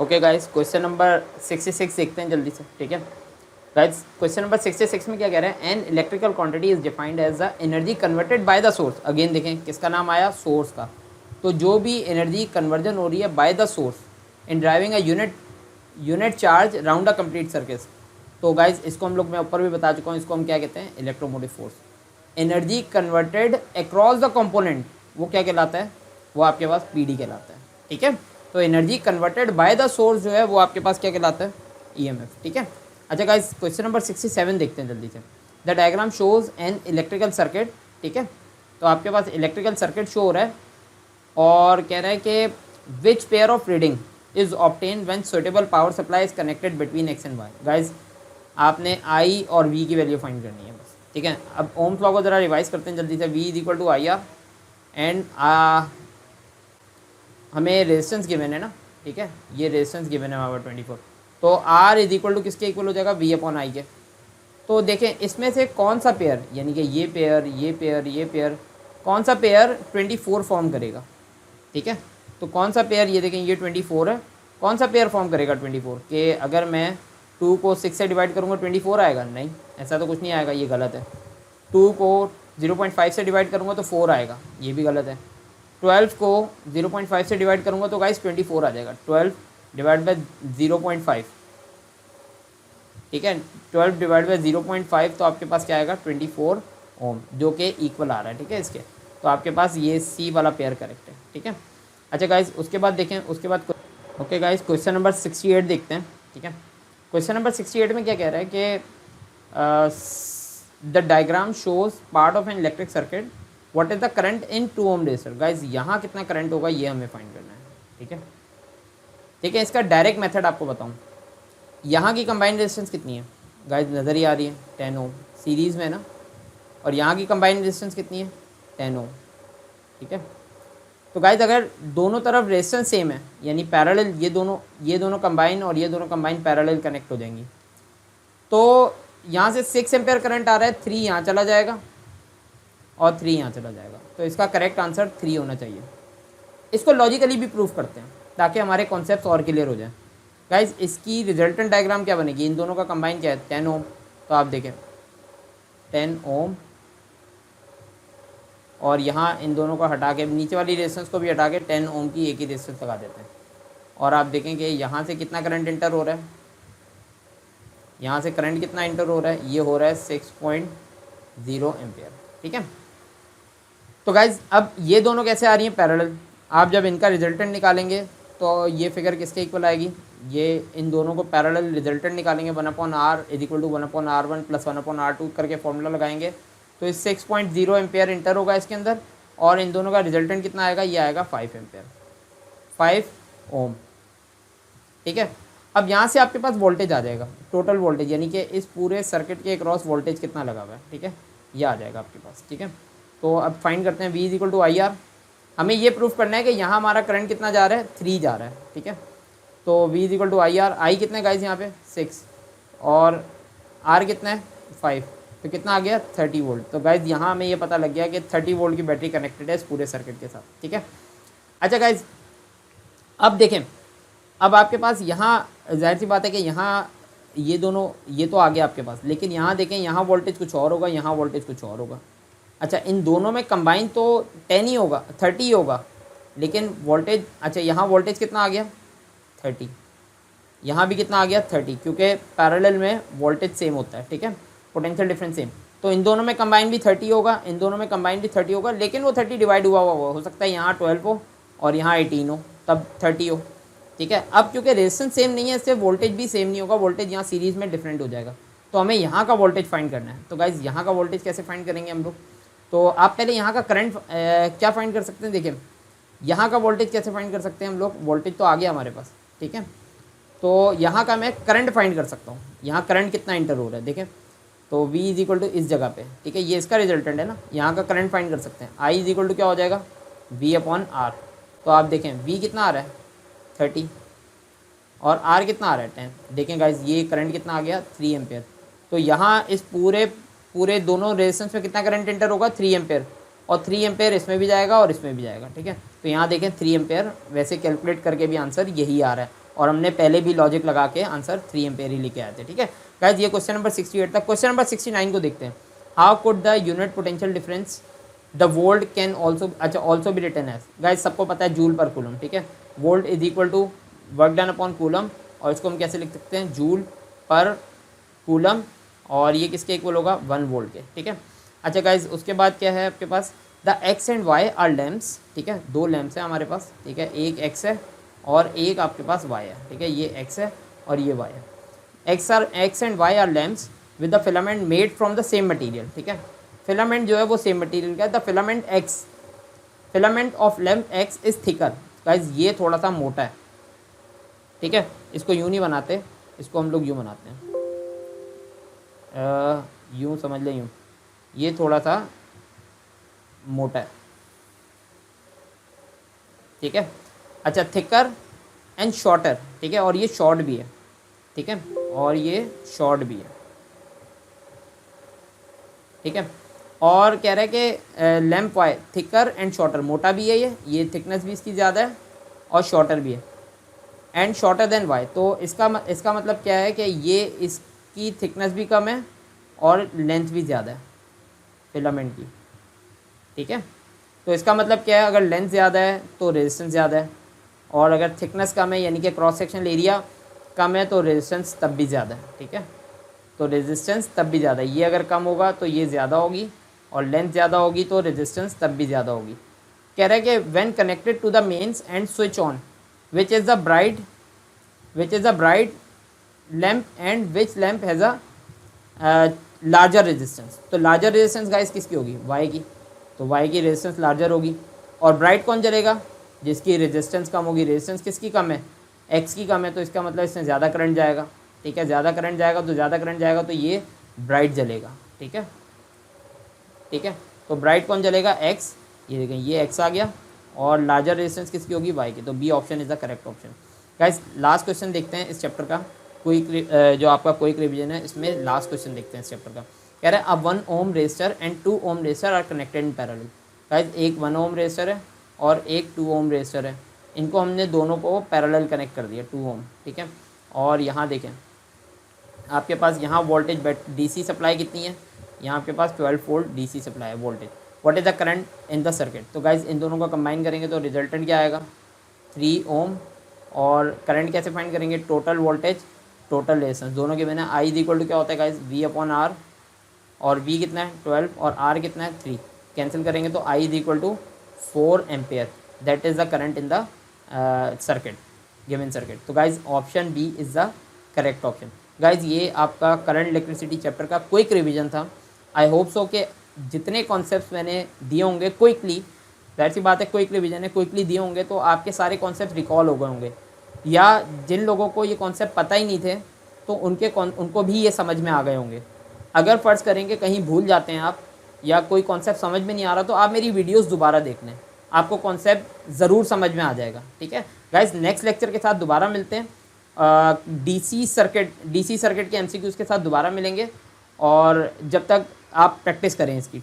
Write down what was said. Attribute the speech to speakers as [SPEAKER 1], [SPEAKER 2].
[SPEAKER 1] Okay guys, question number 66 देखते हैं जल्दी से। ठीक है गाइस, क्वेश्चन नंबर 66 में क्या कह रहे हैं, an electrical quantity is defined as the energy converted by the source. Again देखें किसका नाम आया, सोर्स का। तो जो भी एनर्जी कन्वर्जन हो रही है bye the source in driving a unit charge round a complete circuit. तो गाइज इसको हम लोग, मैं ऊपर भी बता चुका हूँ, इसको हम क्या कहते हैं, electromotive force. Energy converted across the component, वो क्या कहलाता है, वो आपके पास पीडी कहलाता है। ठीक है, तो energy converted by the source जो है वो आपके पास क्या कहलाता है, ईएमएफ। ठीक है। अच्छा गाइस, क्वेश्चन नंबर 67 देखते हैं जल्दी से। The diagram shows an electrical circuit. ठीक है, तो आपके पास इलेक्ट्रिकल सर्किट शो हो रहा है और कह रहा है कि which pair of reading is obtain when suitable power supply is connected between X and Y. Guys आपने आई और वी की वैल्यू फाइंड करनी है बस। ठीक है, अब ओम्स लॉ को ज़रा रिवाइज करते हैं जल्दी से। V is equal to I R and हमें रेजिस्टेंस गिवन है ना। ठीक है, ये रेजिस्टेंस गिवन है हमारा 24। तो आर इज इक्वल टू किसके इक्वल हो जाएगा, वी अपॉन आई के। तो देखें इसमें से कौन सा पेयर, यानी कि ये पेयर ये पेयर ये पेयर, कौन सा पेयर 24 फॉर्म करेगा। ठीक है, तो कौन सा पेयर, ये देखें ये 24 है, कौन सा पेयर फॉर्म करेगा 24 के। अगर मैं 2 को 6 से डिवाइड करूँगा 24 आएगा, नहीं ऐसा तो कुछ नहीं आएगा, ये गलत है। 2 को 0.5 से डिवाइड करूँगा तो 4 आएगा, ये भी गलत है। 12 को 0.5 से डिवाइड करूँगा तो गाइस 24 आ जाएगा। 12 डिवाइड बाई 0.5, ठीक है, 12 डिवाइड बाई 0.5 तो आपके पास क्या आएगा, 24 ओम, जो कि इक्वल आ रहा है। ठीक है इसके, तो आपके पास ये सी वाला पेयर करेक्ट है। ठीक है। अच्छा गाइस, उसके बाद देखें, उसके बाद ओके गाइस, क्वेश्चन नंबर 68 देखते हैं। ठीक है, क्वेश्चन नंबर 68 में क्या कह रहा है कि the diagram shows part of an electric circuit, what is the current in 2 ohm resistor. Guys यहाँ कितना करंट होगा ये हमें फाइंड करना है। ठीक है, ठीक है, इसका डायरेक्ट मेथड आपको बताऊँ। यहाँ की कंबाइंड रेजिस्टेंस कितनी है गाइस, नज़र ही आ रही है, 10 ओम सीरीज़ में है ना। और यहाँ की कंबाइंड रेजिस्टेंस कितनी है, 10 ओम। ठीक है, तो गाइस अगर दोनों तरफ रेजिस्टेंस सेम है, यानी पैरेलल, ये दोनों कंबाइन और ये दोनों कंबाइन पैरेलल कनेक्ट हो जाएंगी, तो यहाँ से 6 एम्पेयर करंट आ रहा है, 3 यहाँ चला जाएगा और 3 यहाँ चला जाएगा। तो इसका करेक्ट आंसर 3 होना चाहिए। इसको लॉजिकली भी प्रूफ करते हैं ताकि हमारे कॉन्सेप्ट और क्लियर हो जाए। गाइज इसकी रिजल्टेंट डायग्राम क्या बनेगी, इन दोनों का कंबाइन क्या है, 10 ओम। तो आप देखें 10 ओम, और यहाँ इन दोनों को हटा के, नीचे वाली रेजिस्टेंस को भी हटा के 10 ओम की एक ही रेजिस्टेंस लगा देते हैं। और आप देखें कि यहाँ से कितना करंट इंटर हो रहा है, यहाँ से करंट कितना इंटर हो रहा है, ये हो रहा है 6.0 एम्पियर। ठीक है, तो गाइज अब ये दोनों कैसे आ रही हैं, पैरेलल। आप जब इनका रिजल्टेंट निकालेंगे तो ये फिगर किसके इक्वल आएगी, ये इन दोनों को पैरेलल रिजल्टेंट निकालेंगे, 1/r is equal to 1/r1 plus 1/r2 करके फॉर्मूला लगाएंगे। तो इस 6.0 एम्पेयर इंटर होगा इसके अंदर, और इन दोनों का रिजल्टेंट कितना आएगा, ये आएगा 5 एम्पेयर, 5 ओम। ठीक है, अब यहाँ से आपके पास वोल्टेज आ जाएगा, टोटल वोल्टेज, यानी कि इस पूरे सर्किट के अक्रॉस वोल्टेज कितना लगा हुआ है। ठीक है, ये आ जाएगा आपके पास। ठीक है, तो अब फाइंड करते हैं, V is equal to I R. हमें ये प्रूफ करना है कि यहाँ हमारा करंट कितना जा रहा है, 3 जा रहा है। ठीक है, तो V is equal to I R, I कितना है गाइज यहाँ पे 6, और R कितना है 5, तो कितना आ गया 30 वोल्ट। तो गाइज यहाँ हमें ये पता लग गया कि 30 वोल्ट की बैटरी कनेक्टेड है इस पूरे सर्किट के साथ। ठीक है, अच्छा गाइज अब देखें, अब आपके पास यहाँ जाहिर सी बात है कि यहाँ ये दोनों, ये तो आ गया आपके पास, लेकिन यहाँ देखें, यहाँ वोल्टेज कुछ और होगा, यहाँ वोल्टेज कुछ और होगा। अच्छा, इन दोनों में कंबाइन तो 10 ही होगा, 30 ही होगा, लेकिन वोल्टेज, अच्छा यहाँ वोल्टेज कितना आ गया 30, यहाँ भी कितना आ गया 30, क्योंकि पैरेलल में वोल्टेज सेम होता है। ठीक है, पोटेंशियल डिफरेंस सेम, तो इन दोनों में कंबाइन भी 30 होगा, इन दोनों में कंबाइन भी 30 होगा, लेकिन वो 30 डिवाइड हुआ हो सकता है यहाँ 12 हो और यहाँ 18 हो, तब 30 हो। ठीक है, अब क्योंकि रेजिस्टेंस सेम नहीं है, इससे वोल्टेज भी सेम नहीं होगा, वोल्टेज यहाँ सीरीज़ में डिफरेंट हो जाएगा। तो हमें यहाँ का वोल्टेज फाइंड करना है। तो गाइज़ यहाँ का वोल्टेज कैसे फाइंड करेंगे हम लोग, तो आप पहले यहाँ का करंट क्या फाइंड कर सकते हैं, देखिए यहाँ का वोल्टेज कैसे फाइंड कर सकते हैं हम लोग, वोल्टेज तो आ गया हमारे पास। ठीक है, तो यहाँ का मैं करंट फाइंड कर सकता हूँ, यहाँ करंट कितना इंटर हो रहा है देखें, तो V इज इक्वल टू इस जगह पे। ठीक है, ये इसका रिजल्टेंट है ना, यहाँ का करंट फाइंड कर सकते हैं। I इज इक्वल टू क्या हो जाएगा, V अपॉन R। तो आप देखें V कितना आ रहा है 30, और R कितना आ रहा है 10। देखें गाइज ये करंट कितना आ गया 3 एम्पेयर। तो यहाँ इस पूरे दोनों रेजिस्टेंस में कितना करंट इंटर होगा 3 एम्पेयर, और 3 एम्पेयर इसमें भी जाएगा और इसमें भी जाएगा। ठीक है, तो यहाँ देखें 3 एम्पेयर, वैसे कैलकुलेट करके भी आंसर यही आ रहा है। और हमने पहले भी लॉजिक लगा के आंसर 3 एम्पेयर ही लेके आए थे। ठीक है गाइज, ये क्वेश्चन नंबर 68 था। क्वेश्चन नंबर 69 को देखते हैं। How could the unit potential difference the volt can also also be written as. Guys सबको पता है जूल पर कूलम। ठीक है, volt is equal to work done upon coulomb, और इसको हम कैसे लिख सकते हैं, जूल पर कूलम, और ये किसके इक्वल होगा, 1 वोल्ट के। ठीक है, अच्छा गाइज उसके बाद क्या है आपके पास, the X and Y are lamps. ठीक है, 2 लैम्प्स हैं हमारे पास। ठीक है, एक एक्स है और एक आपके पास वाई है। ठीक है, ये एक्स है और ये वाई है। X and Y are lamps with the filament made from the same material. ठीक है, फिलामेंट जो है वो सेम मटीरियल का है। The filament of lamp x is thicker. Guys ये थोड़ा सा मोटा है। ठीक है, इसको यूँ नहीं बनाते, इसको हम लोग यूँ बनाते हैं, यूँ समझ लें, यूँ, ये थोड़ा सा मोटा है। ठीक है, अच्छा थिकर एंड शॉर्टर। ठीक है, और ये शॉर्ट भी है। ठीक है, और ये शॉर्ट भी है। ठीक है, और कह रहा है कि lamp Y thicker and shorter, मोटा भी है ये थिकनेस भी इसकी ज़्यादा है और शॉर्टर भी है, एंड शॉर्टर देन वाई। तो इसका मतलब क्या है कि ये इसकी थिकनेस भी कम है और लेंथ भी ज़्यादा है फिलामेंट की। ठीक है, तो इसका मतलब क्या है, अगर लेंथ ज़्यादा है तो रेजिस्टेंस ज़्यादा है, और अगर थिकनेस कम है यानी कि क्रॉस सेक्शनल एरिया कम है तो रेजिस्टेंस तब भी ज़्यादा है। ठीक है, तो रेजिस्टेंस तब भी ज़्यादा है, ये अगर कम होगा तो ये ज़्यादा होगी, और लेंथ ज़्यादा होगी तो रेजिस्टेंस तब भी ज़्यादा होगी। कह रहा है कि when connected to the mains and switch on which is the bright lamp and which lamp has a larger resistance. तो लार्जर रेजिस्टेंस गाइस किसकी होगी, वाई की, तो वाई की रेजिस्टेंस लार्जर होगी। और ब्राइट कौन जलेगा, जिसकी रेजिस्टेंस कम होगी। रेजिस्टेंस किसकी कम है, एक्स की कम है, तो इसका मतलब इसमें ज़्यादा करंट जाएगा। ठीक है, ज़्यादा करंट जाएगा तो ये ब्राइट जलेगा। ठीक है, तो ब्राइट कौन जलेगा, एक्स, ये देखें ये एक्स आ गया, और लार्जर रेजिस्टेंस किसकी होगी, वाई की। तो B option is the correct option. Guys last question देखते हैं इस चैप्टर का, क्विक जो आपका क्विक रिवीजन है, इसमें लास्ट क्वेश्चन देखते हैं इस चैप्टर का। कह रहा है अब 1 ohm resistor and 2 ohm resistor are connected in parallel. Guys एक 1 ओम रेजिस्टर है और एक 2 ओम रेजिस्टर है, इनको हमने दोनों को पैरेलल कनेक्ट कर दिया, 2 ओम। ठीक है, और यहाँ देखें आपके पास यहाँ वोल्टेज डीसी सप्लाई कितनी है, यहाँ आपके पास 12 वोल्ट डीसी सप्लाई है voltage. What is the current in the circuit. तो गाइज इन दोनों को कंबाइन करेंगे तो रिजल्टेंट क्या आएगा, 3 ओम। और करंट कैसे फाइंड करेंगे, टोटल वोल्टेज टोटल रेजिस्टेंस, दोनों के बिना आई इक्वल टू क्या होता है गाइज, वी अपॉन आर, और वी कितना है 12 और आर कितना है 3, कैंसिल करेंगे तो I equal to 4 ampere. That is the current in the circuit, given circuit. तो guys option B is the correct option. Guys ये आपका करंट इलेक्ट्रिसिटी चैप्टर का क्विक रिवीजन था। आई होप सो कि जितने कॉन्सेप्ट्स मैंने दिए होंगे क्विकली, ज़ाहिर सी बात है क्विक रिवीजन है, क्विकली दिए होंगे तो आपके सारे कॉन्सेप्ट रिकॉल हो गए होंगे, या जिन लोगों को ये कॉन्सेप्ट पता ही नहीं थे तो उनको भी ये समझ में आ गए होंगे। अगर फ़र्ज़ करेंगे कहीं भूल जाते हैं आप, या कोई कॉन्सेप्ट समझ में नहीं आ रहा, तो आप मेरी वीडियोस दोबारा देख लें, आपको कॉन्सेप्ट ज़रूर समझ में आ जाएगा। ठीक है गाइस, नेक्स्ट लेक्चर के साथ दोबारा मिलते हैं। डीसी सर्किट के एमसीक्यूज़ के साथ दोबारा मिलेंगे, और जब तक आप प्रैक्टिस करें इसकी।